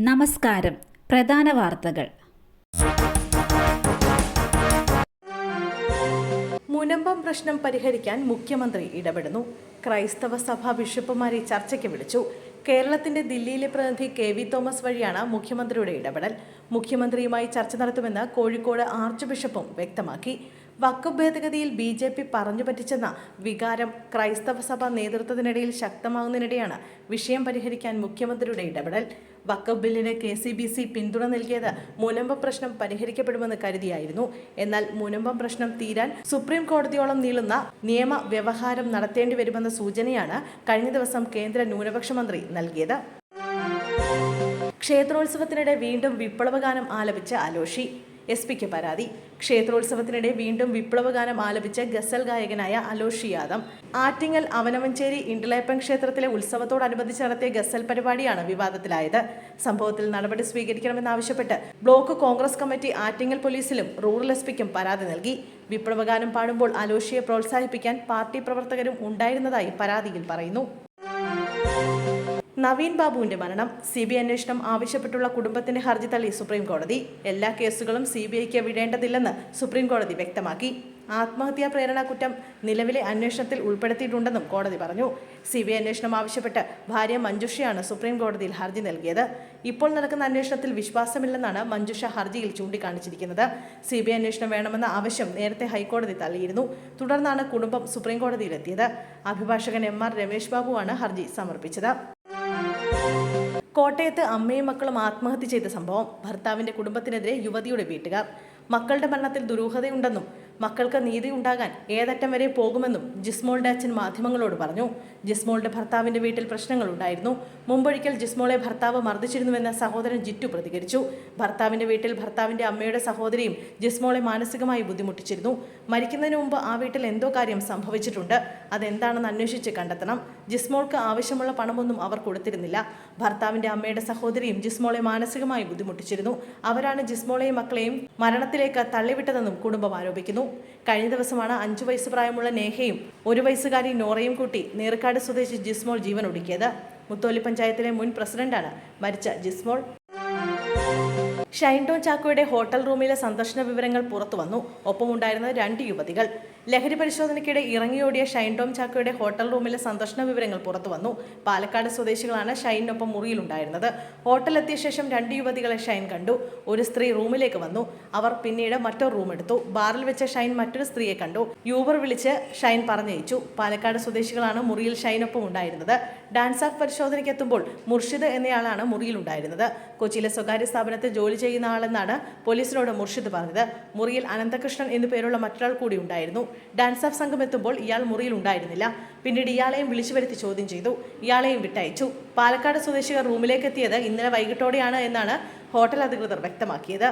നമസ്കാരം. പ്രധാന വാർത്തകൾ. മുനമ്പം പ്രശ്നം പരിഹരിക്കാൻ മുഖ്യമന്ത്രി ഇടപെടുന്നു. ക്രൈസ്തവ സഭാ ബിഷപ്പുമാരെ ചർച്ചയ്ക്ക് വിളിച്ചു. കേരളത്തിന്റെ ദില്ലിയിലെ പ്രതിനിധി KV തോമസ് വഴിയാണ് മുഖ്യമന്ത്രിയുടെ ഇടപെടൽ. മുഖ്യമന്ത്രിയുമായി ചർച്ച നടത്തുമെന്ന് കോഴിക്കോട് ആർച്ച് ബിഷപ്പും വ്യക്തമാക്കി. വഖഫ് ഭേദഗതിയിൽ BJP പറഞ്ഞു പറ്റിച്ചെന്ന വികാരം ക്രൈസ്തവ സഭ നേതൃത്വത്തിനിടയിൽ ശക്തമാകുന്നതിനിടെയാണ് വിഷയം പരിഹരിക്കാൻ മുഖ്യമന്ത്രിയുടെ ഇടപെടൽ. വഖഫ് ബില്ലിന് KCBC പിന്തുണ നൽകിയത് മുനമ്പം പ്രശ്നം പരിഹരിക്കപ്പെടുമെന്ന് കരുതിയായിരുന്നു. എന്നാൽ മുനമ്പം പ്രശ്നം തീരാൻ സുപ്രീം കോടതിയോളം നീളുന്ന നിയമ വ്യവഹാരം നടത്തേണ്ടി വരുമെന്ന സൂചനയാണ് കഴിഞ്ഞ ദിവസം കേന്ദ്ര ന്യൂനപക്ഷ മന്ത്രി നൽകിയത്. ക്ഷേത്രോത്സവത്തിനിടെ വീണ്ടും വിപ്ലവഗാനം ആലപിച്ച അലോഷി. SP-ക്ക് പരാതി. ക്ഷേത്രോത്സവത്തിനിടെ വീണ്ടും വിപ്ലവഗാനം ആലപിച്ച ഗസൽ ഗായകനായ അലോഷി യാദവ്. ആറ്റിങ്ങൽ അവനവഞ്ചേരി ഇണ്ടിളയപ്പൻ ക്ഷേത്രത്തിലെ ഉത്സവത്തോടനുബന്ധിച്ച് നടത്തിയ ഗസൽ പരിപാടിയാണ് വിവാദത്തിലായത്. സംഭവത്തിൽ നടപടി സ്വീകരിക്കണമെന്നാവശ്യപ്പെട്ട് ബ്ലോക്ക് കോൺഗ്രസ് കമ്മിറ്റി ആറ്റിങ്ങൽ പോലീസിലും റൂറൽ SP-ക്കും പരാതി നൽകി. വിപ്ലവഗാനം പാടുമ്പോൾ അലോഷിയെ പ്രോത്സാഹിപ്പിക്കാൻ പാർട്ടി പ്രവർത്തകരും ഉണ്ടായിരുന്നതായി പരാതിയിൽ പറയുന്നു. നവീൻ ബാബുവിന്റെ മരണം. CBI അന്വേഷണം ആവശ്യപ്പെട്ടുള്ള കുടുംബത്തിന്റെ ഹർജി തള്ളി സുപ്രീം കോടതി. എല്ലാ കേസുകളും CBIക്ക് വിടേണ്ടതില്ലെന്ന് സുപ്രീം കോടതി വ്യക്തമാക്കി. ആത്മഹത്യാ പ്രേരണ കുറ്റം നിലവിലെ അന്വേഷണത്തിൽ ഉൾപ്പെടുത്തിയിട്ടുണ്ടെന്നും കോടതി പറഞ്ഞു. CBI അന്വേഷണം ആവശ്യപ്പെട്ട് ഭാര്യ മഞ്ജുഷയാണ് സുപ്രീം കോടതിയിൽ ഹർജി നൽകിയത്. ഇപ്പോൾ നടക്കുന്ന അന്വേഷണത്തിൽ വിശ്വാസമില്ലെന്നാണ് മഞ്ജുഷ ഹർജിയിൽ ചൂണ്ടിക്കാണിച്ചിരിക്കുന്നത്. CBI അന്വേഷണം വേണമെന്ന ആവശ്യം നേരത്തെ ഹൈക്കോടതി തള്ളിയിരുന്നു. തുടർന്നാണ് കുടുംബം സുപ്രീം കോടതിയിലെത്തിയത്. അഭിഭാഷകൻ MR രമേശ് ബാബുവാണ് ഹർജി സമർപ്പിച്ചത്. കോട്ടയത്ത് അമ്മയും മക്കളും ആത്മഹത്യ ചെയ്ത സംഭവം. ഭർത്താവിന്റെ കുടുംബത്തിനെതിരെ യുവതിയുടെ വീട്ടുകാർ. മക്കളുടെ മരണത്തിൽ ദുരൂഹതയുണ്ടെന്നും മക്കൾക്ക് നീതി ഉണ്ടാകാൻ ഏതറ്റം വരെ പോകുമെന്നും ജിസ്മോളുടെ അച്ഛൻ മാധ്യമങ്ങളോട് പറഞ്ഞു. ജിസ്മോളുടെ ഭർത്താവിന്റെ വീട്ടിൽ പ്രശ്നങ്ങൾ ഉണ്ടായിരുന്നു. മുമ്പൊരിക്കൽ ജിസ്മോളെ ഭർത്താവ് മർദ്ദിച്ചിരുന്നുവെന്ന് സഹോദരൻ ജിറ്റു പ്രതികരിച്ചു. ഭർത്താവിന്റെ വീട്ടിൽ ഭർത്താവിന്റെ അമ്മയുടെ സഹോദരിയും ജിസ്മോളെ മാനസികമായി ബുദ്ധിമുട്ടിച്ചിരുന്നു. മരിക്കുന്നതിന് മുമ്പ് ആ വീട്ടിൽ എന്തോ കാര്യം സംഭവിച്ചിട്ടുണ്ട്. അതെന്താണെന്ന് അന്വേഷിച്ച് കണ്ടെത്തണം. ജിസ്മോൾക്ക് ആവശ്യമുള്ള പണമൊന്നും അവർ കൊടുത്തിരുന്നില്ല. ഭർത്താവിന്റെ അമ്മയുടെ സഹോദരിയും ജിസ്മോളെ മാനസികമായി ബുദ്ധിമുട്ടിച്ചിരുന്നു. അവരാണ് ജിസ്മോളെയും മക്കളെയും മരണത്തിലേക്ക് തള്ളിവിട്ടതെന്നും കുടുംബം ആരോപിക്കുന്നു. കഴിഞ്ഞ ദിവസമാണ് 5 വയസ്സ് പ്രായമുള്ള നേഹയും 1 വയസ്സുകാരി നോറയും കൂട്ടി നീർക്കാട് സ്വദേശി ജിസ്മോൾ ജീവനൊടുക്കിയത്. മുത്തോലി പഞ്ചായത്തിലെ മുൻ പ്രസിഡന്റാണ് മരിച്ച ജിസ്മോൾ. ഷൈൻ ടോം ചാക്കോയുടെ ഹോട്ടൽ റൂമിലെ സന്ദർശന വിവരങ്ങൾ പുറത്തുവന്നു. ഒപ്പമുണ്ടായിരുന്ന 2 യുവതികൾ. ലഹരി പരിശോധനയ്ക്കിടെ ഇറങ്ങിയോടിയ ഷൈൻ ടോം ചാക്കോയുടെ ഹോട്ടൽ റൂമിലെ സന്ദർശന വിവരങ്ങൾ പുറത്തുവന്നു. പാലക്കാട് സ്വദേശികളാണ് ഷൈനിനൊപ്പം മുറിയിലുണ്ടായിരുന്നത്. ഹോട്ടലെത്തിയ ശേഷം 2 യുവതികളെ ഷൈൻ കണ്ടു. ഒരു സ്ത്രീ റൂമിലേക്ക് വന്നു. അവർ പിന്നീട് മറ്റൊരു റൂം എടുത്തു. ബാറിൽ വെച്ച് ഷൈൻ മറ്റൊരു സ്ത്രീയെ കണ്ടു. യൂബർ വിളിച്ച് ഷൈൻ പറഞ്ഞയച്ചു. പാലക്കാട് സ്വദേശികളാണ് മുറിയിൽ ഷൈനൊപ്പം ഉണ്ടായിരുന്നത്. ഡാൻസ് ഓഫ് പരിശോധനയ്ക്ക് എത്തുമ്പോൾ മുർഷിദ് എന്നയാളാണ് മുറിയിലുണ്ടായിരുന്നത്. കൊച്ചിയിലെ സ്വകാര്യ സ്ഥാപനത്തിൽ ജോലി ചെയ്യുന്ന ആളെന്നാണ് പോലീസിനോട് മുർഷിദ് പറഞ്ഞത്. മുറിയിൽ അനന്തകൃഷ്ണൻ എന്നു പേരുള്ള മറ്റൊരാൾ കൂടി ഉണ്ടായിരുന്നു. ഡാൻസ് ഓഫ് സംഘം എത്തുമ്പോൾ ഇയാൾ മുറിയിൽ ഉണ്ടായിരുന്നില്ല. പിന്നീട് ഇയാളെയും വിളിച്ചു വരുത്തി ചോദ്യം ചെയ്തു. ഇയാളെയും വിട്ടയച്ചു. പാലക്കാട് സ്വദേശികൾ റൂമിലേക്ക് എത്തിയത് ഇന്നലെ വൈകിട്ടോടെയാണ് എന്നാണ് ഹോട്ടൽ അധികൃതർ വ്യക്തമാക്കിയത്.